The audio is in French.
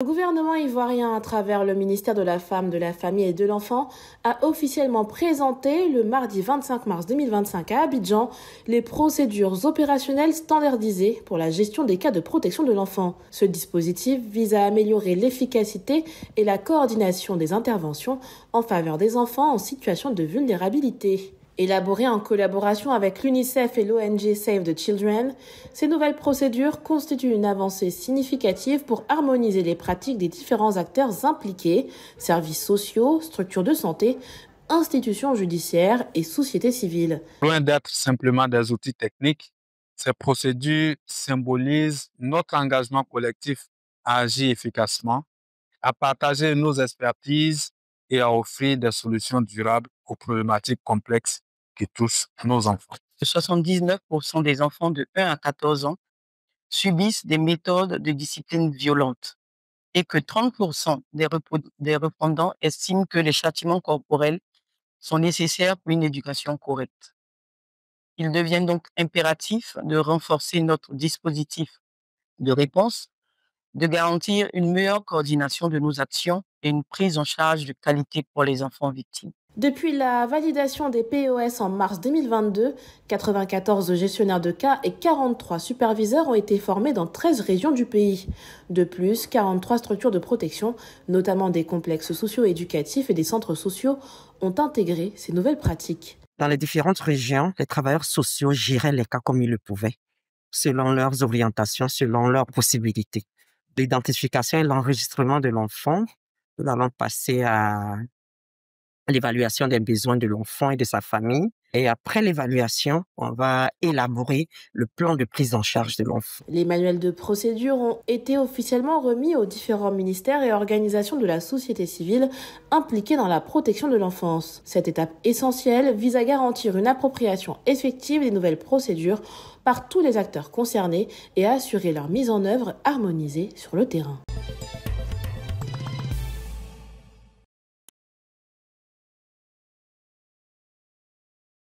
Le gouvernement ivoirien, à travers le ministère de la Femme, de la Famille et de l'Enfant, a officiellement présenté le mardi 25 mars 2025 à Abidjan les procédures opérationnelles standardisées pour la gestion des cas de protection de l'enfant. Ce dispositif vise à améliorer l'efficacité et la coordination des interventions en faveur des enfants en situation de vulnérabilité. Élaborées en collaboration avec l'UNICEF et l'ONG Save the Children, ces nouvelles procédures constituent une avancée significative pour harmoniser les pratiques des différents acteurs impliqués, services sociaux, structures de santé, institutions judiciaires et sociétés civiles. Loin d'être simplement des outils techniques, ces procédures symbolisent notre engagement collectif à agir efficacement, à partager nos expertises et à offrir des solutions durables aux problématiques complexes qui touchent nos enfants. 79% des enfants de 1 à 14 ans subissent des méthodes de discipline violentes et que 30% des répondants estiment que les châtiments corporels sont nécessaires pour une éducation correcte. Il devient donc impératif de renforcer notre dispositif de réponse, de garantir une meilleure coordination de nos actions et une prise en charge de qualité pour les enfants victimes. Depuis la validation des POS en mars 2022, 94 gestionnaires de cas et 43 superviseurs ont été formés dans 13 régions du pays. De plus, 43 structures de protection, notamment des complexes socio-éducatifs et des centres sociaux, ont intégré ces nouvelles pratiques. Dans les différentes régions, les travailleurs sociaux géraient les cas comme ils le pouvaient, selon leurs orientations, selon leurs possibilités. L'identification et l'enregistrement de l'enfant, nous allons passer à l'évaluation des besoins de l'enfant et de sa famille. Et après l'évaluation, on va élaborer le plan de prise en charge de l'enfant. Les manuels de procédure ont été officiellement remis aux différents ministères et organisations de la société civile impliquées dans la protection de l'enfance. Cette étape essentielle vise à garantir une appropriation effective des nouvelles procédures par tous les acteurs concernés et à assurer leur mise en œuvre harmonisée sur le terrain.